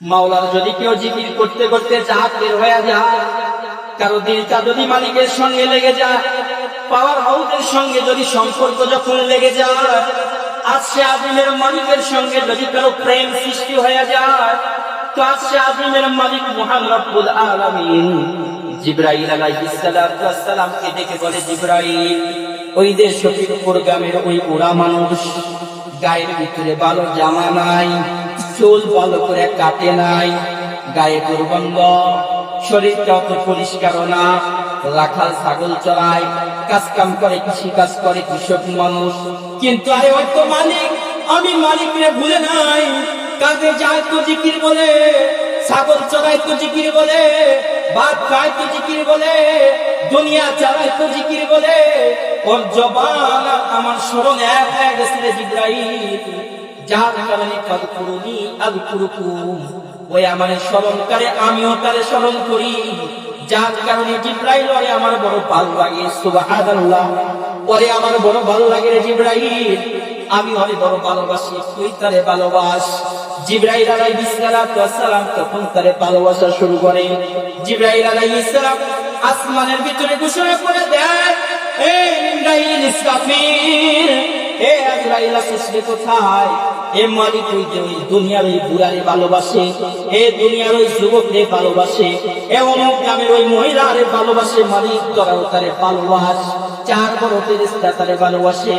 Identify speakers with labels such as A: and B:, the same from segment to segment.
A: মাওলার যদি কেউ জিকির করতে করতে জাকির হয়ে যায়, কারো দিলটা যদি মালিকের সঙ্গে লেগে যায়, পাওয়ার হাউসের সঙ্গে যদি সম্পর্ক যখন লেগে যায়, আজকে আজিমের মালিকের সঙ্গে যদি কারো প্রেম সৃষ্টি হয়ে যায়, তো আজকে আজিমের মালিক মহান রব্বুল আলামিন জিবরাইল আলাইহিস সালাতু ওয়াস সালামকে ডেকে বলে, জিবরাইল, ওই যে শফিকুর গ্রামের ওই ওরা মানুষ, গায়ের ভিতরে ভালো জামা নাই, চুল ভালো করে কাটে নাই, গায়ে দুর্গন্ধ, শরীরটা অত পরিষ্কার না, রাখাল ছাগল চড়ায়, কাজ কাম করে, কৃষি কাজ করে, কৃষক মানুষ, কিন্তু আরে ওই তো মালিক, আমি মালিকরে ভুলে নাই। কাজে যায় তো জিকির বলে, ছাগল চড়ায় তো জিকির বলে, ভাত খায় তো জিকির বলে, দুনিয়া চালায় তো জিকির বলে, ওর জবান আমার স্মরণ এক হয়ে গেছে রে জিবরাইল, যার কারণে ফাযকুরুনি আযকুরুকুম, ওই আমার স্মরণ করে আমিও তারে স্মরণ করি, যার কারণে জিবরাইল ওরে আমার বড় ভালো লাগে। সুবহানাল্লাহ, ওরে আমার বড় ভালো লাগে রে জিবরাইল, আমি ওরে বড় ভালোবাসি, তুই তারে ভালোবাস। জিবরাইল আলাইহিস সালাতু ওয়াস সালাম তখন তারে ভালোবাসা শুরু করে। জিবরাইল আলাইহিস সালাম আসমানের ভিতরে ঘোষণা করে দেয়, এই ইসরাইল, ইসরাফিল, এ আজরাইল আসছে কোথায়? এ মালিক ওই যে ওই দুনিয়ার ওই বুড়ারে ভালোবাসে, এ দুনিয়ার ওই যুবকরে ভালোবাসে, এ অমুক গ্রামের ওই মহিলারে ভালোবাসে, মালিক তোরাও তারে ভালোবাস। চার বড় ফেরেশতা তারে ভালোবাসে,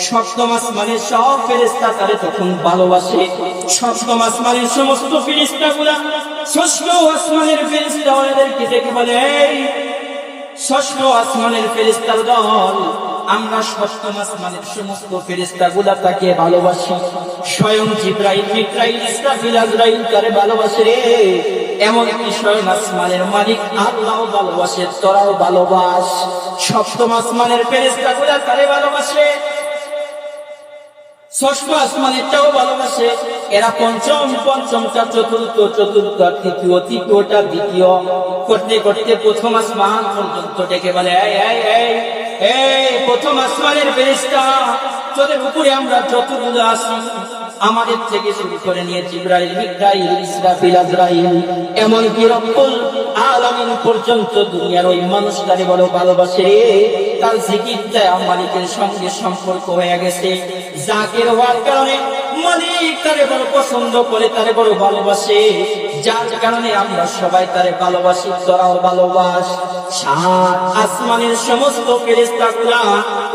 A: সপ্তম আসমানের সব ফেরেশতা তারে তখন ভালোবাসে। সপ্তম আসমানের সমস্ত ফেরেশতাগুলা ষষ্ঠ আসমানের ফেরেশতা ওদেরকে দেখে বলে, এই ষষ্ঠ আসমানের ফেরেশতার দল, আমরা সপ্তম আসমানের সমস্ত ফেরেশতাগুলা তাকে ভালোবাসি। স্বয়ং জিবরাইল, মিকাইল, ইসরাফিল, আজরাইল তারে ভালোবাসে রে। এমন কি স্বয়ং আসমানের মালিক আল্লাহ ভালোবাসে, তোরাও ভালোবাস। সপ্তম আসমানের ফেরেশতাগুলা তারে ভালোবাসে, ষষ্ঠ আসমানেরটাও ভালোবাসে। এরা পঞ্চমটা চতুর্থ, চতুর্থ তৃতীয়, তৃতীয়টা দ্বিতীয়, করতে করতে প্রথম আসমান পর্যন্ত ডেকে বলে, এই প্রথম আসমানের ফেরেশতা, তোদের উপরে আমরা যতগুলো আছি, আমাদের থেকে শুরু করে নিয়ে জিবরাইল, মিকাইল, ইসরাফিল, আজরাইল, এমনকি রব্বুল আলামিন পর্যন্ত দুনিয়ার ওই মানুষটারে বড় ভালোবাসে রে। তার জিকিরটা মালিকের সঙ্গে সম্পর্ক হয়ে গেছে, জাকির হওয়ার কারণে মালিক তারে বড় পছন্দ করে, তারে বড় ভালোবাসে, যার কারণে আমরা সবাই তারে ভালোবাসি, তোরাও ভালোবাস। সাত আসমানের সমস্ত ফেরেশতাগুলা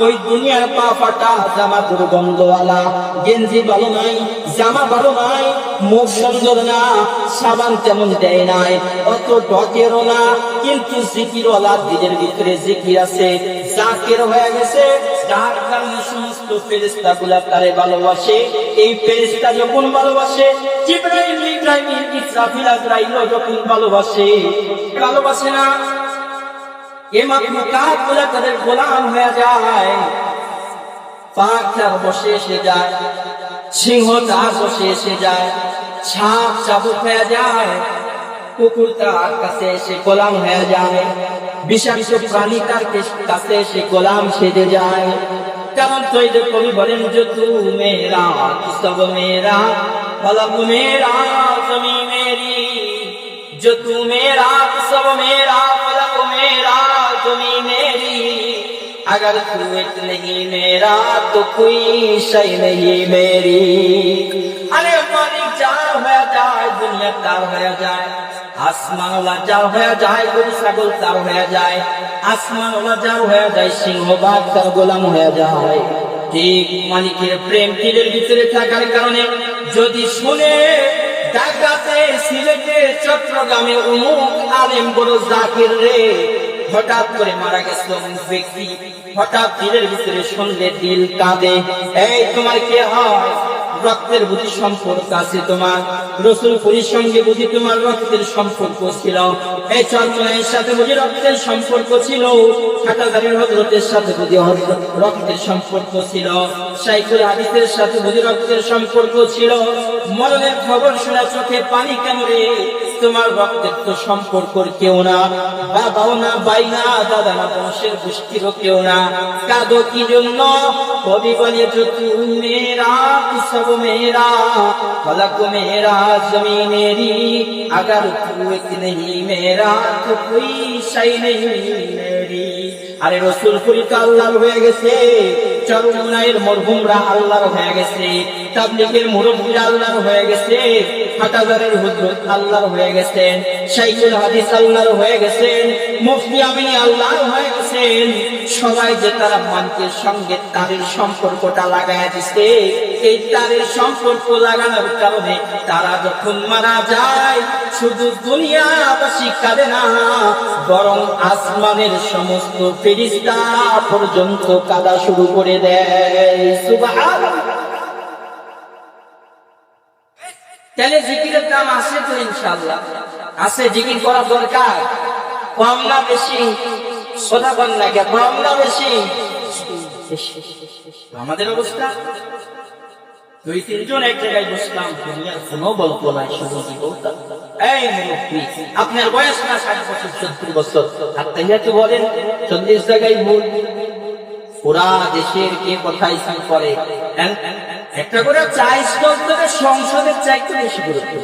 A: ওই দুনিয়ার পা ফাটা জামা দুর্গন্ধওয়ালা, গেঞ্জি ভালো নাই, জামা ভালো নাই, মুখ সুন্দর না, সাবান তেমন দেয় নাই, অত ডকেরও না, কিন্তু জিকিরওয়ালা, দিলের ভিতরে জিকির আছে, জাকির হয়ে গেছে, যার কারণে সমস্ত ফেরেশতাগুলা তারে ভালোবাসে। এই ফেরেশতা যখন ভালোবাসে, জিবরাইল, মিকাইল, ইসরাফিল, আজরাইল যখন ভালোবাসে না, এ মাখলুকাতগুলা তাদের গোলাম হয়ে যায়। পাখর বসে এসে যায়, সিংহ তার বসে এসে যায়, সাপ চাবুক হয়ে যায়, কুকুর তার কাছে এসে গোলাম হয়ে যায়, বিষাক্ত প্রাণী তার কাছে এসে গোলাম সেজে যায়। কারণ তো এই যে কবি বলেন, যে তু মেরা সব মেরা, ফলক মেরা জমি মেরি, जो तू मेरा सब मेरा, फलक मेरा जमी मेरी, अगर तू एक नहीं मेरा तो कोई शय नहीं मेरी। अरे मालिक जान হয়ে যায়, দুনিয়া তার হয়ে যায়, আসমানওয়ালা যার হয়ে যায়, গরু ছাগল তার হয়ে যায়, আসমানওয়ালা যার হয়ে যায়, সিংহ বাঘ তার গোলাম হয়ে যায়। ঠিক মালিকের প্রেম দিলের ভিতরে থাকার কারণে যদি শুনে ঢাকাতে, সিলেটে, চট্টগ্রামে অমুক আলেম বড় জাকির রে হঠাৎ করে মারা গেছে ব্যক্তি, হঠাৎ দিলের ভিতরে শুনলে দিল কাঁদে। এই তোমার কে হয়? রক্তের বুঝি সম্পর্ক আছে তোমার, রাসূলপুরীর সঙ্গে বুঝি তোমার রক্তের সম্পর্ক ছিল, এই চরমনাইয়ের সাথে বুঝি রক্তের সম্পর্ক ছিল, খাটাদারির হযরতের সাথে বুঝি রক্তের সম্পর্ক ছিল, শাইখুল হাদিসের সাথে বুঝি রক্তের সম্পর্ক ছিল। মরণের খবর শোনা চোখে পানি কেন রে? তোমার রক্তের তো সম্পর্ক কেউ না, বাবাও না, ভাই না, দাদা না, বংশের গোষ্ঠীরও কেউ না, কাঁদো কি জন্য? কবি বলে, যে তু মেরা সব মেরা, ফলক মেরা জমি মেরি, अगर तू एक नहीं मेरा तो कोई शय नहीं मेरी। আরে রাসূলপুরি তো আল্লাহর হয়ে গেছে, চরমনাইয়ের মরহুমরা আল্লাহর হয়ে গেছে, তাবলীগের মুরব্বিরা আল্লাহর হয়ে গেছে, হাটাজারের হুজুর আল্লাহর হয়ে গেছেন, শাইখুল হাদিস আল্লাহর হয়ে গেছেন, মুফতি আমিনী আল্লাহর হয়ে গেছেন। সবাই যে তারা মানুষের সঙ্গে তারের সম্পর্কটা লাগায় দিছে, এই তারের সম্পর্ক লাগানোর কারণে তারা যখন মারা যায় শুধু দুনিয়াবাসী কাঁদে না, বরং আসমানের সমস্ত ফেরেশতা পর্যন্ত কাঁদা শুরু করে দেয়। সুবহানাল্লাহ। তাহলে জিকিরের দাম আছে তো ইনশাআল্লাহ আছে, জিকির করা দরকার। কম না বেশি? সোজা বল না, কম না বেশি? আমাদের অবস্থা 2-3 জন এক জায়গায় বসলাম, দুনিয়ার কোনো গল্প নাই, শুধু বলতাম এই মুরব্বি আপনার বয়স না 60 বছর 70 বছর, আত্মীয়কে বলেন 40 জায়গায় ভুল। পুরা দেশের কে কোথায় সাং করে একটা করে চা স্টল থেকে সংসদের চাইতে বেশি গুরুত্ব।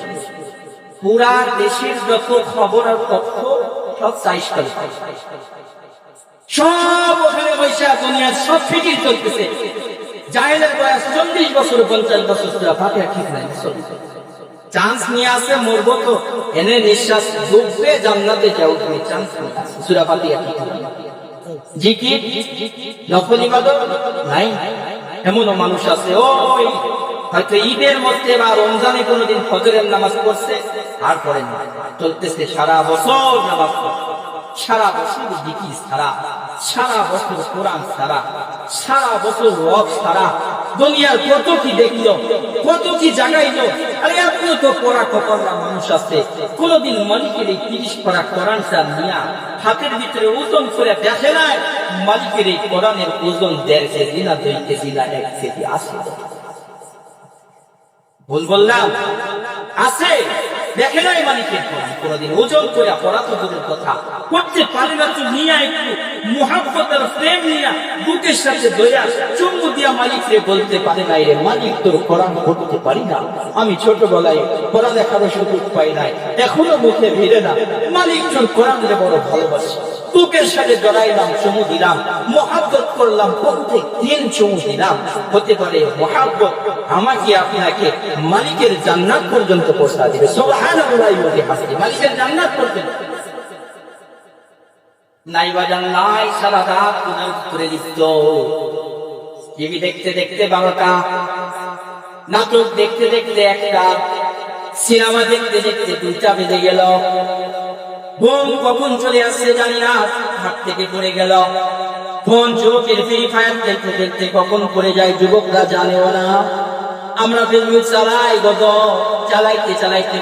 A: পুরা দেশের যত খবর আর তথ্য সব চা স্টল, সব ওখানে বৈশা দুনিয়ার সব ফিকির চলতেছে। জাহেলের বয়স 40 বছর 50 বছর ফাতিহা ঠিক নাই, চান্স নিয়ে আসে মরবো তো এনে নিঃশ্বাস ডুববে জান্নাতে যাও তুমি, চান্স সূরা ফাতিহা ঠিক নাই। জিকির নফল ইবাদত নাই। এমনও মানুষ আছে ওই হয়তো ঈদের মধ্যে বা রমজানে কোনোদিন ফজরের নামাজ পড়ছে আর পড়েন না, চলতেছে সারা বছর নামাজ পড়ে, সারা বছর জিকির ছাড়া, সারা বছর কোরআন ছাড়া, সারা বছর ওয়াজ ছাড়া, দুনিয়ার কত কি দেখলো, কত কি জাগাইলো। আরে আপনি তো পড়া কপালা মানুষ আছে, কোনদিন মালিকের এই 30 পারা কোরআনটা নিয়া হাতের ভিতরে ওজন করে দেখে নাই মালিকের এই কোরআনের ওজন 1.5 কেজি না 2 কেজি না 1 কেজি আছে? ভুল বললাম? আছে, দেখে নাই মালিকের কোরআন কোনদিন ওজন করে পড়া তো দূরের কথা, করতে পারে না তো নিয়ে একটু মুহাব্বতের প্রেম নিয়ে বুকের সাথে ধরে চুম্বু দিয়া মালিককে বলতে পারে নাই রে মালিক তোর কোরআন পড়তে পারি না, আমি ছোটবেলায় কোরআন দেখারও সুযোগ পাই নাই, এখনো মুখে ভিড়ে না, মালিক তোর কোরআনকে বড় ভালোবাসি, বুকের সাথে জড়াইলাম, চুমু দিলাম, মুহাব্বত করলাম, প্রত্যেক দিন চুমু দিলাম। হতে পারে মুহাব্বত আমাকে আপনাকে মালিকের জান্নাত পর্যন্ত পৌঁছা দিবে। সুবহানাল্লাহ ওয়া বিহামদিহি, মালিকের জান্নাত পর্যন্ত। নাই বাজান নাই, সারা রাত গুনার করে লিপ্ত, টিভি দেখতে দেখতে 12টা, নাটক দেখতে দেখতে 1টা, সিনেমা দেখতে দেখতে 2টা বেজে গেল, ঘুম কখন চলে আসছে জানি না, হাত থেকে পড়ে গেল, ফোন চোখের ফ্রি ফায়ার খেলতে খেলতে কখন পড়ে যায় যুবকরা জানেও না। আমরা ফেসবুক চালাই, চালাইতে চালাইতে